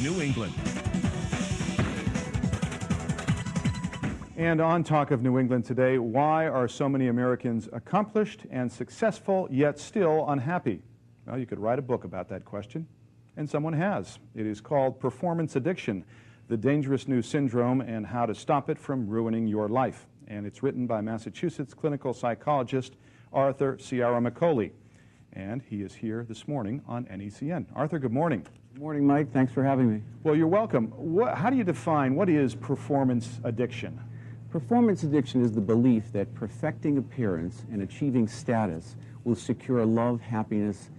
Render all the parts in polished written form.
New England. And on Talk of New England today, why are so many Americans accomplished and successful, yet still unhappy? Well, you could write a book about that question, and someone has. It is called Performance Addiction, the Dangerous New Syndrome and How to Stop It from Ruining Your Life. And it's written by Massachusetts clinical psychologist Arthur Ciaramicoli. And he is here this morning on NECN. Arthur, good morning. Good morning, Mike. Thanks for having me. Well, you're welcome. How do you define what is performance addiction? Performance addiction is the belief that perfecting appearance and achieving status will secure love, happiness,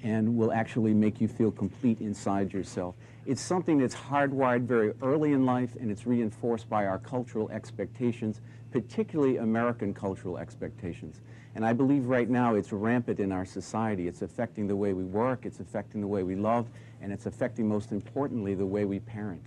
and will actually make you feel complete inside yourself. It's something that's hardwired very early in life, and it's reinforced by our cultural expectations, particularly American cultural expectations. And I believe right now it's rampant in our society. It's affecting the way we work, it's affecting the way we love, and it's affecting, most importantly, the way we parent.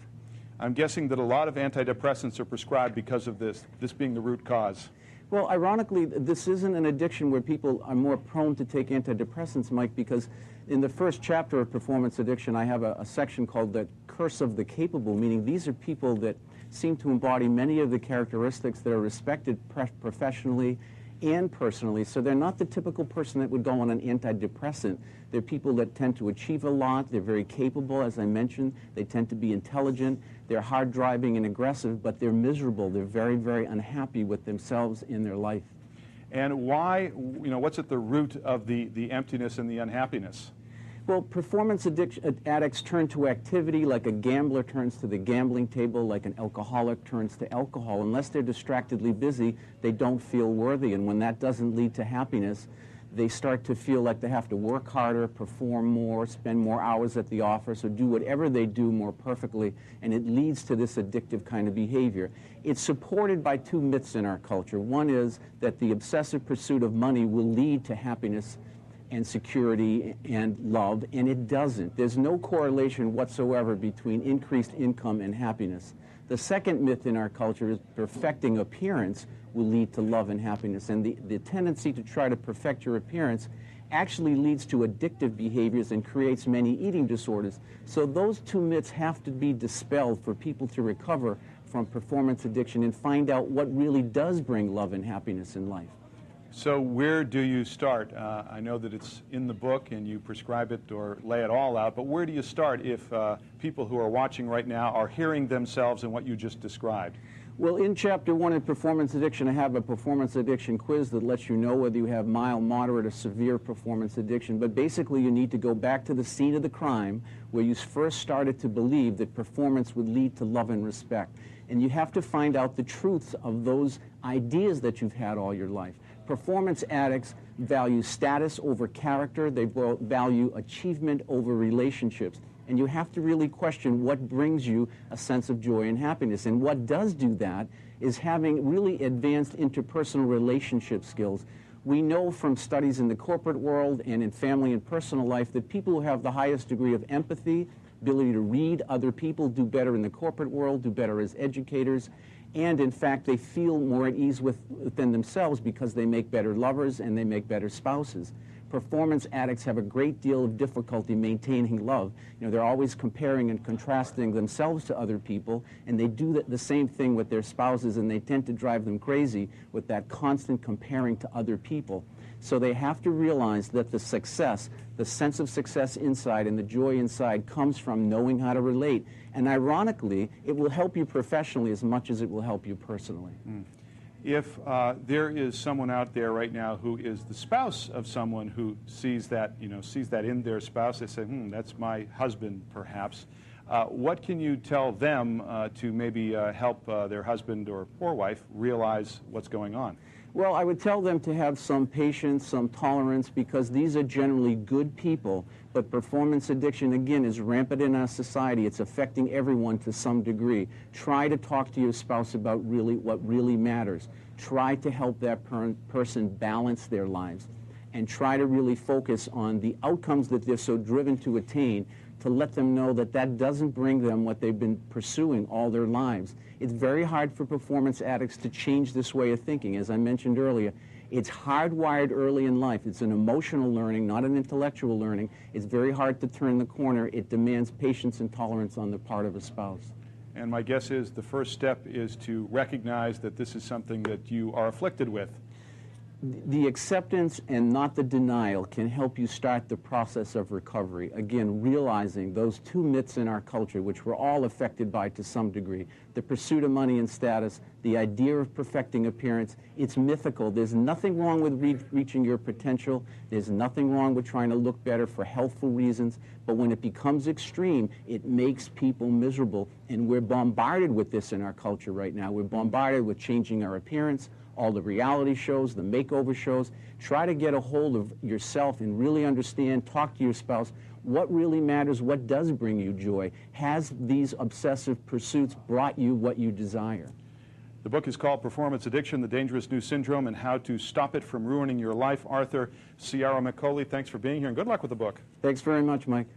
I'm guessing that a lot of antidepressants are prescribed because of this being the root cause. Well, ironically, this isn't an addiction where people are more prone to take antidepressants, Mike, because in the first chapter of Performance Addiction, I have a section called The Curse of the Capable, meaning these are people that seem to embody many of the characteristics that are respected professionally and personally. So they're not the typical person that would go on an antidepressant. They're people that tend to achieve a lot. They're very capable, as I mentioned. They tend to be intelligent. They're hard driving and aggressive, but they're miserable. They're very, very unhappy with themselves in their life. And why, what's at the root of the emptiness and the unhappiness? Well, performance addicts turn to activity like a gambler turns to the gambling table, like an alcoholic turns to alcohol. Unless they're distractedly busy, they don't feel worthy. And when that doesn't lead to happiness, they start to feel like they have to work harder, perform more, spend more hours at the office, or do whatever they do more perfectly, and it leads to this addictive kind of behavior. It's supported by two myths in our culture. One is that the obsessive pursuit of money will lead to happiness and security and love, and it doesn't. There's no correlation whatsoever between increased income and happiness. The second myth in our culture is perfecting appearance will lead to love and happiness, and the tendency to try to perfect your appearance actually leads to addictive behaviors and creates many eating disorders. So those two myths have to be dispelled for people to recover from performance addiction and find out what really does bring love and happiness in life. So where do you start? I know that it's in the book and you prescribe it or lay it all out, but where do you start if people who are watching right now are hearing themselves in what you just described? Well, in Chapter 1 in Performance Addiction, I have a performance addiction quiz that lets you know whether you have mild, moderate, or severe performance addiction. But basically, you need to go back to the scene of the crime where you first started to believe that performance would lead to love and respect. And you have to find out the truths of those ideas that you've had all your life. Performance addicts value status over character. They value achievement over relationships. And you have to really question what brings you a sense of joy and happiness. And what does do that is having really advanced interpersonal relationship skills. We know from studies in the corporate world and in family and personal life that people who have the highest degree of empathy, ability to read other people, do better in the corporate world, do better as educators, and in fact they feel more at ease within themselves because they make better lovers and they make better spouses. Performance addicts have a great deal of difficulty maintaining love. They're always comparing and contrasting themselves to other people, and they do the same thing with their spouses, and they tend to drive them crazy with that constant comparing to other people. So they have to realize that the success, the sense of success inside and the joy inside comes from knowing how to relate. And ironically, it will help you professionally as much as it will help you personally. If there is someone out there right now who is the spouse of someone who sees that in their spouse, they say, that's my husband, perhaps. What can you tell them to maybe help their husband or wife realize what's going on? Well, I would tell them to have some patience, some tolerance, because these are generally good people. But performance addiction, again, is rampant in our society. It's affecting everyone to some degree. Try to talk to your spouse about what really matters. Try to help that person balance their lives. And try to really focus on the outcomes that they're so driven to attain, to let them know that that doesn't bring them what they've been pursuing all their lives. It's very hard for performance addicts to change this way of thinking. As I mentioned earlier, It's hardwired early in life. It's an emotional learning, not an intellectual learning. It's very hard to turn the corner. It demands patience and tolerance on the part of a spouse. And my guess is the first step is to recognize that this is something that you are afflicted with. The acceptance and not the denial can help you start the process of recovery. Again, realizing those two myths in our culture, which we're all affected by to some degree, the pursuit of money and status, the idea of perfecting appearance, it's mythical. There's nothing wrong with reaching your potential. There's nothing wrong with trying to look better for healthful reasons. But when it becomes extreme, it makes people miserable. And we're bombarded with this in our culture right now. We're bombarded with changing our appearance, all the reality shows, the makeover shows. Try to get a hold of yourself and really understand, talk to your spouse, what really matters, what does bring you joy. Has these obsessive pursuits brought you what you desire? The book is called Performance Addiction, The Dangerous New Syndrome, and How to Stop It from Ruining Your Life. Arthur Ciaramicoli, thanks for being here, and good luck with the book. Thanks very much, Mike.